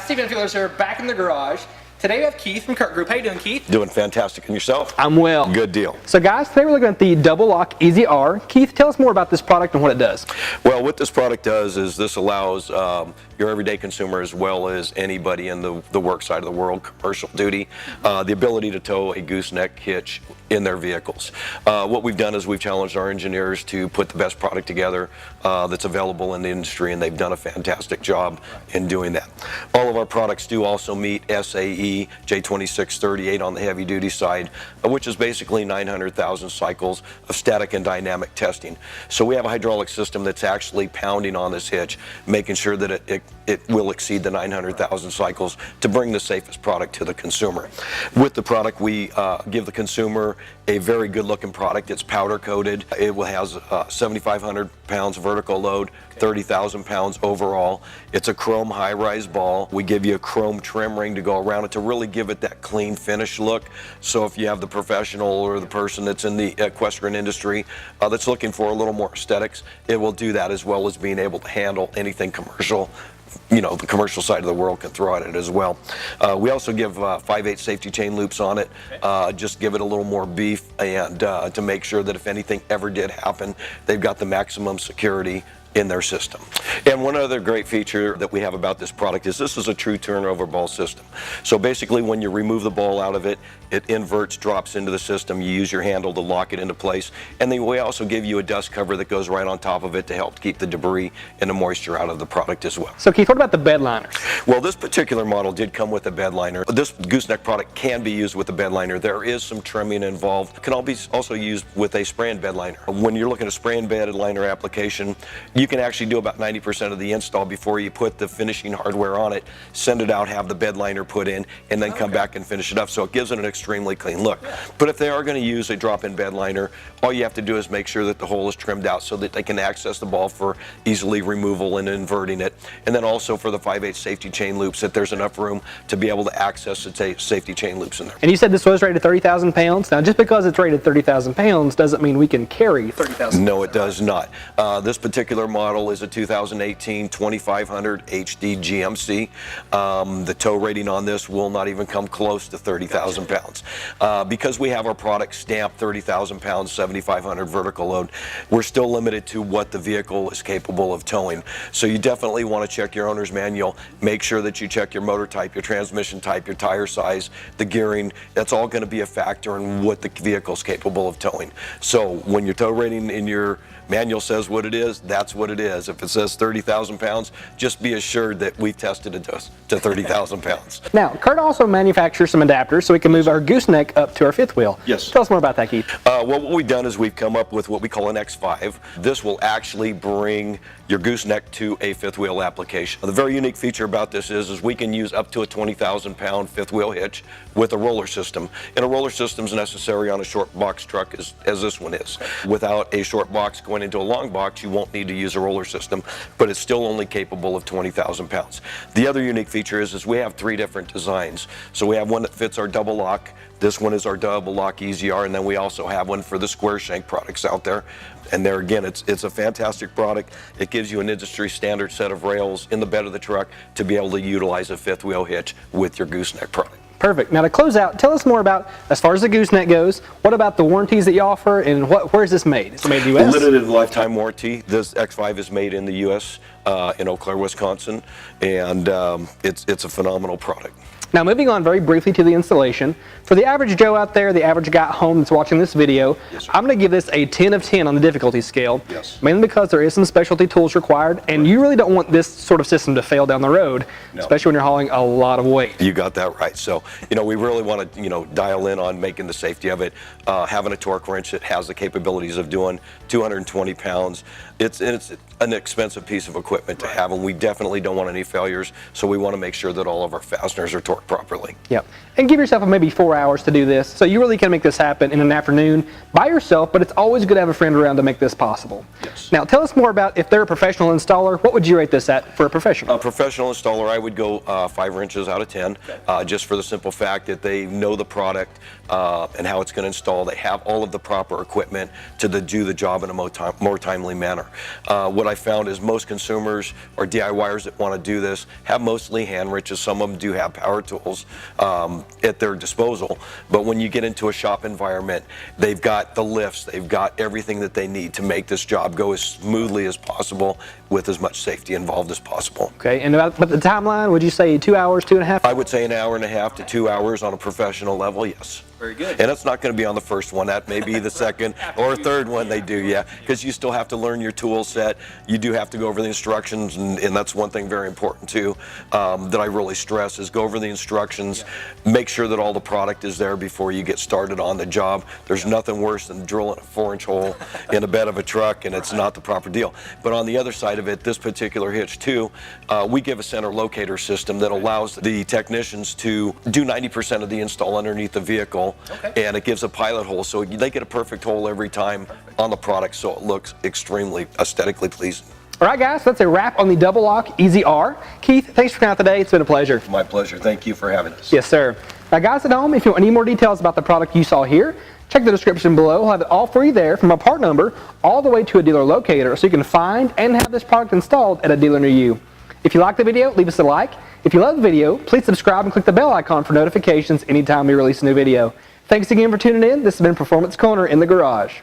guys, Stephen Fielder's here, back in the garage. Today we have Keith from CURT Group. How you doing, Keith? Doing fantastic. And yourself? I'm well. Good deal. So guys, today we're looking at the double lock EZr. Keith, tell us more about this product and what it does. Well, what this product does is this allows your everyday consumer, as well as anybody in the work side of the world, commercial duty, the ability to tow a gooseneck hitch in their vehicles. What we've done is we've challenged our engineers to put the best product together that's available in the industry, and they've done a fantastic job in doing that. All of our products do also meet SAE J2638 on the heavy duty side, which is basically 900,000 cycles of static and dynamic testing. So we have a hydraulic system that's actually pounding on this hitch, making sure that it will exceed the 900,000 cycles to bring the safest product to the consumer. With the product, we give the consumer a very good looking product. It's powder coated. It has 7,500 pounds vertical load, 30,000 pounds overall. It's a chrome high-rise ball. We give you a chrome trim ring to go around it to really give it that clean finish look. So if you have the professional or the person that's in the equestrian industry that's looking for a little more aesthetics, it will do that, as well as being able to handle anything commercial. You know, the commercial side of the world can throw at it as well. We also give 5/8 safety chain loops on it, just give it a little more beef, and to make sure that if anything ever did happen, they've got the maximum security in their system. And one other great feature that we have about this product is this is a true turnover ball system. So basically, when you remove the ball out of it, it inverts, drops into the system. You use your handle to lock it into place. And then we also give you a dust cover that goes right on top of it to help keep the debris and the moisture out of the product as well. So Keith, what about the bed liners? Well, this particular model did come with a bed liner. This gooseneck product can be used with a bed liner. There is some trimming involved. It can also be used with a spray and bed liner. When you're looking at a spray and bed liner application, you can actually do about 90% of the install before you put the finishing hardware on it, send it out, have the bed liner put in, and then come back and finish it up. So it gives it an extremely clean look. But if they are going to use a drop-in bed liner, all you have to do is make sure that the hole is trimmed out so that they can access the ball for easily removal and inverting it. And then also for the 5/8 safety chain loops, that there's enough room to be able to access the safety chain loops in there. And you said this was rated 30,000 pounds. Now, just because it's rated 30,000 pounds doesn't mean we can carry 30,000 pounds. No, it does not. This particular model is a 2018 2500 HD GMC. The tow rating on this will not even come close to 30,000 pounds. Because we have our product stamped 30,000 pounds, 7,500 vertical load, we're still limited to what the vehicle is capable of towing. So you definitely want to check your owner's manual. Make sure that you check your motor type, your transmission type, your tire size, the gearing. That's all going to be a factor in what the vehicle is capable of towing. So when your tow rating in your manual says what it is, that's what it is. If it says 30,000 pounds, just be assured that we've tested it to 30,000 pounds. Now, CURT also manufactures some adapters so we can move our gooseneck up to our fifth wheel. Yes. Tell us more about that, Keith. Well, what we've done is we've come up with what we call an X5. This will actually bring your gooseneck to a fifth wheel application. The very unique feature about this is we can use up to a 20,000 pound fifth wheel hitch with a roller system. And a roller system is necessary on a short box truck as this one is. Without a short box going into a long box, you won't need to use a roller system, but it's still only capable of 20,000 pounds. The other unique feature is we have 3 different designs. So we have one that fits our double lock. This one is our double lock EZr, and then we also have one for the square shank products out there. And there again, it's a fantastic product. It gives you an industry standard set of rails in the bed of the truck to be able to utilize a fifth wheel hitch with your gooseneck product. Perfect. Now to close out, tell us more about, as far as the gooseneck goes, what about the warranties that you offer, and where is this made? Is it made in the U.S.? Limited lifetime warranty. This X5 is made in the U.S. In Eau Claire, Wisconsin, and it's a phenomenal product. Now moving on very briefly to the installation, for the average Joe out there, the average guy at home that's watching this video, yes, I'm going to give this a 10 of 10 on the difficulty scale, yes, mainly because there is some specialty tools required, and you really don't want this sort of system to fail down the road, no, especially when you're hauling a lot of weight. You got that right. So, we really want to, dial in on making the safety of it. Having a torque wrench that has the capabilities of doing 220 pounds, it's an expensive piece of equipment to have, and we definitely don't want any failures, so we want to make sure that all of our fasteners are torque work properly. Yep. And give yourself maybe 4 hours to do this. So you really can make this happen in an afternoon by yourself, but it's always good to have a friend around to make this possible. Yes. Now tell us more about if they're a professional installer, what would you rate this at for a professional? A professional installer, I would go 5 wrenches out of 10, just for the simple fact that they know the product and how it's going to install. They have all of the proper equipment to do the job in a more timely manner. What I found is most consumers or DIYers that want to do this have mostly hand wrenches. Some of them do have power tools at their disposal, but when you get into a shop environment, they've got the lifts, they've got everything that they need to make this job go as smoothly as possible with as much safety involved as possible. Okay, and about the timeline, would you say 2 hours, 2.5? I would say an hour and a half to 2 hours on a professional level, yes. Very good. And it's not going to be on the first one. That may be the second or third one they do, yeah, because you still have to learn your tool set. You do have to go over the instructions, and that's one thing very important too that I really stress is go over the instructions, make sure that all the product is there before you get started on the job. There's nothing worse than drilling a 4-inch hole in the bed of a truck and it's not the proper deal. But on the other side of it, this particular hitch too, we give a center locator system that allows the technicians to do 90% of the install underneath the vehicle. Okay. And it gives a pilot hole, so they get a perfect hole every time on the product, so it looks extremely aesthetically pleasing. All right, guys, that's a wrap on the double lock EZr. Keith, thanks for coming out today. It's been a pleasure. My pleasure. Thank you for having us. Yes, sir. Now, guys at home, if you want any more details about the product you saw here, check the description below. We'll have it all for you there, from a part number all the way to a dealer locator, so you can find and have this product installed at a dealer near you. If you like the video, leave us a like. If you love the video, please subscribe and click the bell icon for notifications anytime we release a new video. Thanks again for tuning in. This has been Performance Corner in the Garage.